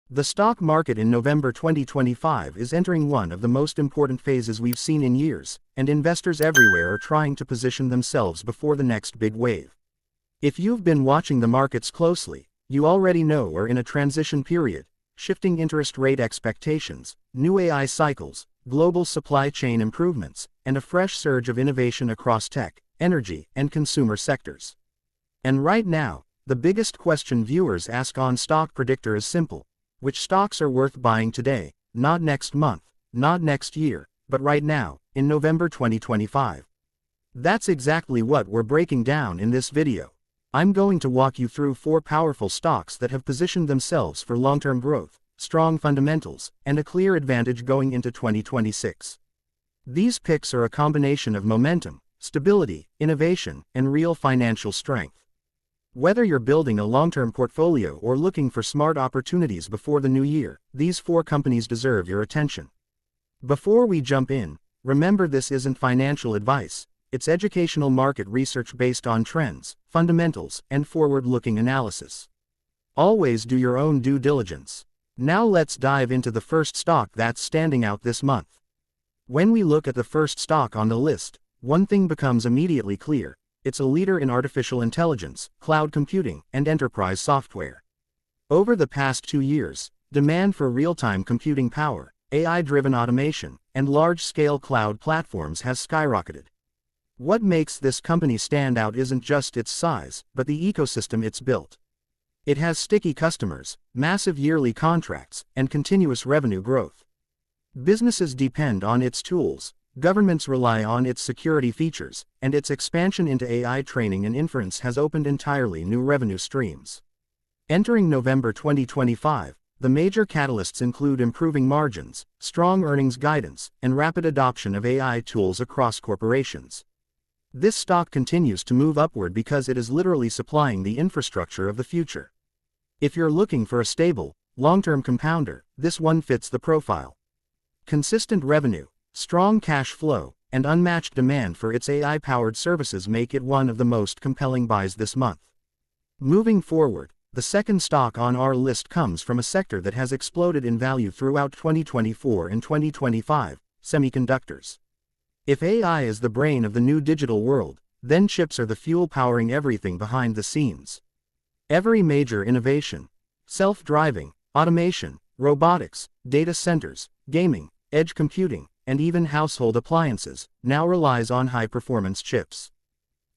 The stock market in November 2025 is entering one of the most important phases we've seen in years, and investors everywhere are trying to position themselves before the next big wave. If you've been watching the markets closely, you already know we're in a transition period, shifting interest rate expectations, new AI cycles, global supply chain improvements, and a fresh surge of innovation across tech, energy, and consumer sectors. And right now, the biggest question viewers ask on Stock Predictor is simple. Which stocks are worth buying today, not next month, not next year, but right now, in November 2025? That's exactly what we're breaking down in this video. I'm going to walk you through 4 powerful stocks that have positioned themselves for long-term growth, strong fundamentals, and a clear advantage going into 2026. These picks are a combination of momentum, stability, innovation, and real financial strength. Whether you're building a long-term portfolio or looking for smart opportunities before the new year, these 4 companies deserve your attention. Before we jump in, remember this isn't financial advice, it's educational market research based on trends, fundamentals, and forward-looking analysis. Always do your own due diligence. Now let's dive into the first stock that's standing out this month. When we look at the first stock on the list, one thing becomes immediately clear. It's a leader in artificial intelligence, cloud computing, and enterprise software. Over the past 2 years, demand for real-time computing power, AI-driven automation, and large-scale cloud platforms has skyrocketed. What makes this company stand out isn't just its size, but the ecosystem it's built. It has sticky customers, massive yearly contracts, and continuous revenue growth. Businesses depend on its tools. Governments rely on its security features, and its expansion into AI training and inference has opened entirely new revenue streams. Entering November 2025, the major catalysts include improving margins, strong earnings guidance, and rapid adoption of AI tools across corporations. This stock continues to move upward because it is literally supplying the infrastructure of the future. If you're looking for a stable, long-term compounder, this one fits the profile. Consistent revenue, strong cash flow, and unmatched demand for its AI-powered services make it one of the most compelling buys this month. Moving forward, the second stock on our list comes from a sector that has exploded in value throughout 2024 and 2025, semiconductors. If AI is the brain of the new digital world, then chips are the fuel powering everything behind the scenes. Every major innovation, self-driving, automation, robotics, data centers, gaming, edge computing, and even household appliances, now relies on high-performance chips.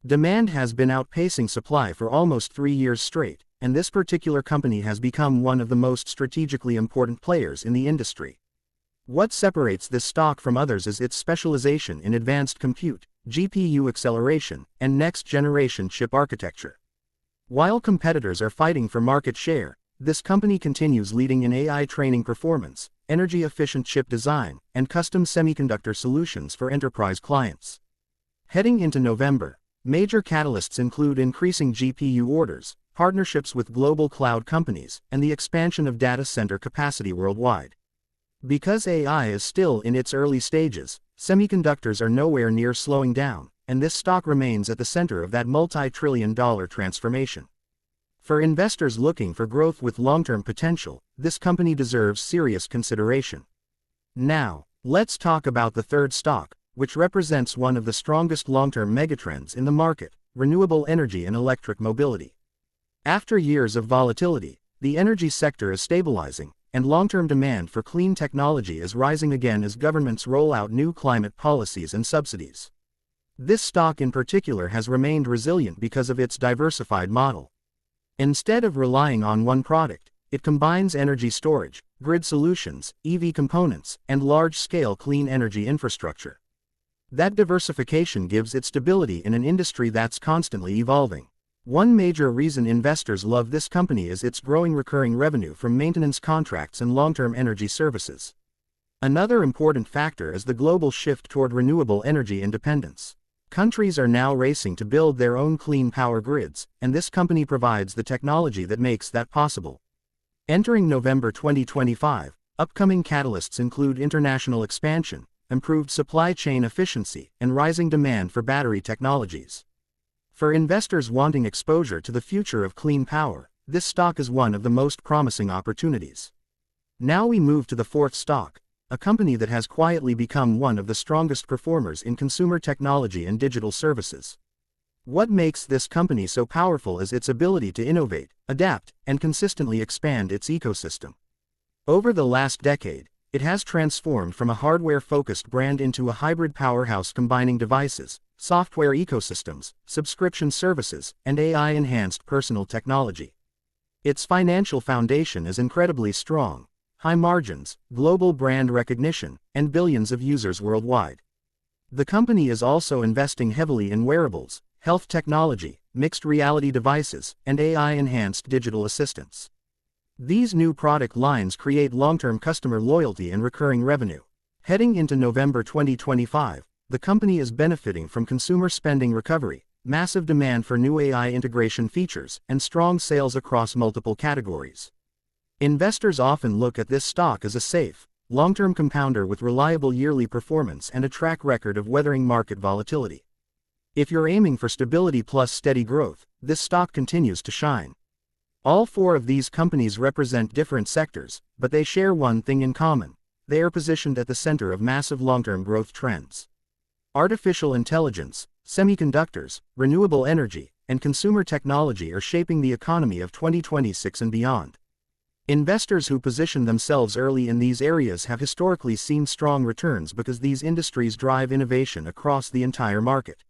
Demand has been outpacing supply for almost 3 years straight, and this particular company has become one of the most strategically important players in the industry. What separates this stock from others is its specialization in advanced compute, GPU acceleration, and next-generation chip architecture. While competitors are fighting for market share, this company continues leading in AI training performance, energy-efficient chip design, and custom semiconductor solutions for enterprise clients. Heading into November, major catalysts include increasing GPU orders, partnerships with global cloud companies, and the expansion of data center capacity worldwide. Because AI is still in its early stages, semiconductors are nowhere near slowing down, and this stock remains at the center of that multi-trillion-dollar transformation. For investors looking for growth with long-term potential, this company deserves serious consideration. Now, let's talk about the third stock, which represents one of the strongest long-term megatrends in the market: renewable energy and electric mobility. After years of volatility, the energy sector is stabilizing, and long-term demand for clean technology is rising again as governments roll out new climate policies and subsidies. This stock in particular has remained resilient because of its diversified model. Instead of relying on one product, it combines energy storage, grid solutions, EV components, and large-scale clean energy infrastructure. That diversification gives it stability in an industry that's constantly evolving. One major reason investors love this company is its growing recurring revenue from maintenance contracts and long-term energy services. Another important factor is the global shift toward renewable energy independence. Countries are now racing to build their own clean power grids, and this company provides the technology that makes that possible. Entering November 2025, upcoming catalysts include international expansion, improved supply chain efficiency, and rising demand for battery technologies. For investors wanting exposure to the future of clean power, this stock is one of the most promising opportunities. Now we move to the fourth stock, a company that has quietly become one of the strongest performers in consumer technology and digital services. What makes this company so powerful is its ability to innovate, adapt, and consistently expand its ecosystem. Over the last decade, it has transformed from a hardware-focused brand into a hybrid powerhouse combining devices, software ecosystems, subscription services, and AI-enhanced personal technology. Its financial foundation is incredibly strong: high margins, global brand recognition, and billions of users worldwide. The company is also investing heavily in wearables, health technology, mixed reality devices, and AI-enhanced digital assistants. These new product lines create long-term customer loyalty and recurring revenue. Heading into November 2025, the company is benefiting from consumer spending recovery, massive demand for new AI integration features, and strong sales across multiple categories. Investors often look at this stock as a safe, long-term compounder with reliable yearly performance and a track record of weathering market volatility. If you're aiming for stability plus steady growth, this stock continues to shine. All four of these companies represent different sectors, but they share one thing in common: they are positioned at the center of massive long-term growth trends. Artificial intelligence, semiconductors, renewable energy, and consumer technology are shaping the economy of 2026 and beyond. Investors who position themselves early in these areas have historically seen strong returns because these industries drive innovation across the entire market.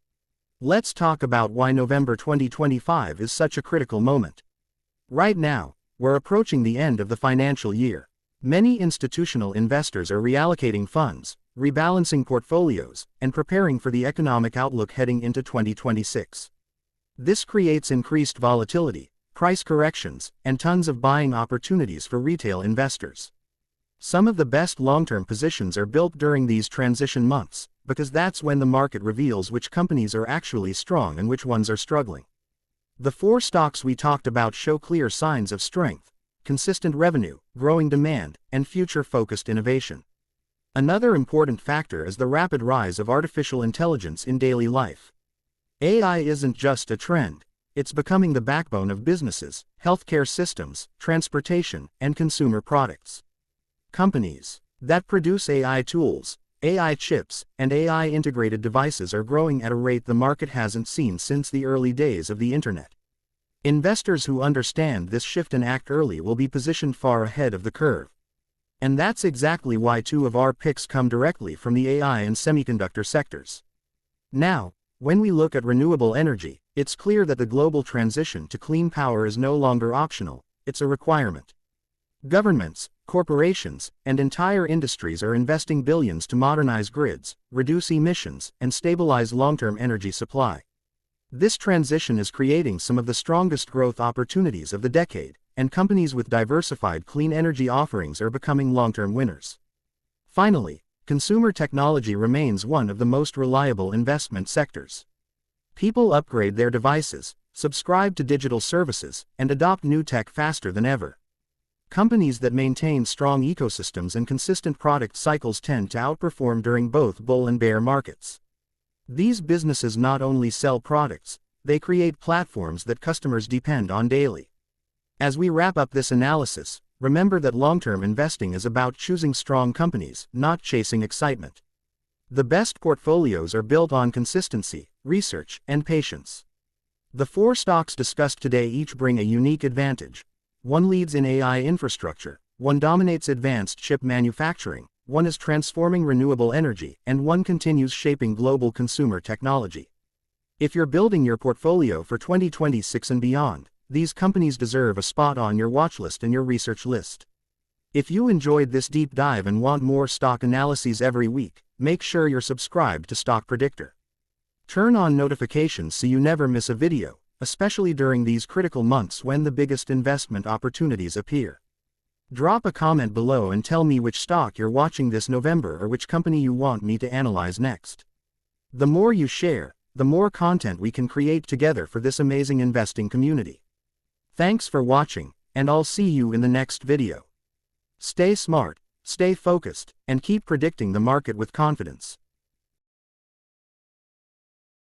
Let's talk about why November 2025 is such a critical moment. Right now, we're approaching the end of the financial year. Many institutional investors are reallocating funds, rebalancing portfolios, and preparing for the economic outlook heading into 2026. This creates increased volatility, price corrections, and tons of buying opportunities for retail investors. Some of the best long-term positions are built during these transition months, because that's when the market reveals which companies are actually strong and which ones are struggling. The four stocks we talked about show clear signs of strength: consistent revenue, growing demand, and future-focused innovation. Another important factor is the rapid rise of artificial intelligence in daily life. AI isn't just a trend. It's becoming the backbone of businesses, healthcare systems, transportation, and consumer products. Companies that produce AI tools, AI chips, and AI-integrated devices are growing at a rate the market hasn't seen since the early days of the internet. Investors who understand this shift and act early will be positioned far ahead of the curve. And that's exactly why two of our picks come directly from the AI and semiconductor sectors. Now, when we look at renewable energy, it's clear that the global transition to clean power is no longer optional, it's a requirement. Governments, corporations, and entire industries are investing billions to modernize grids, reduce emissions, and stabilize long-term energy supply. This transition is creating some of the strongest growth opportunities of the decade, and companies with diversified clean energy offerings are becoming long-term winners. Finally, consumer technology remains one of the most reliable investment sectors. People upgrade their devices, subscribe to digital services, and adopt new tech faster than ever. Companies that maintain strong ecosystems and consistent product cycles tend to outperform during both bull and bear markets. These businesses not only sell products, they create platforms that customers depend on daily. As we wrap up this analysis, remember that long-term investing is about choosing strong companies, not chasing excitement. The best portfolios are built on consistency, research, and patience. The four stocks discussed today each bring a unique advantage. One leads in AI infrastructure, one dominates advanced chip manufacturing, one is transforming renewable energy, and one continues shaping global consumer technology. If you're building your portfolio for 2026 and beyond, these companies deserve a spot on your watchlist and your research list. If you enjoyed this deep dive and want more stock analyses every week, make sure you're subscribed to Stock Predictor. Turn on notifications so you never miss a video, especially during these critical months when the biggest investment opportunities appear. Drop a comment below and tell me which stock you're watching this November or which company you want me to analyze next. The more you share, the more content we can create together for this amazing investing community. Thanks for watching, and I'll see you in the next video. Stay smart, stay focused, and keep predicting the market with confidence.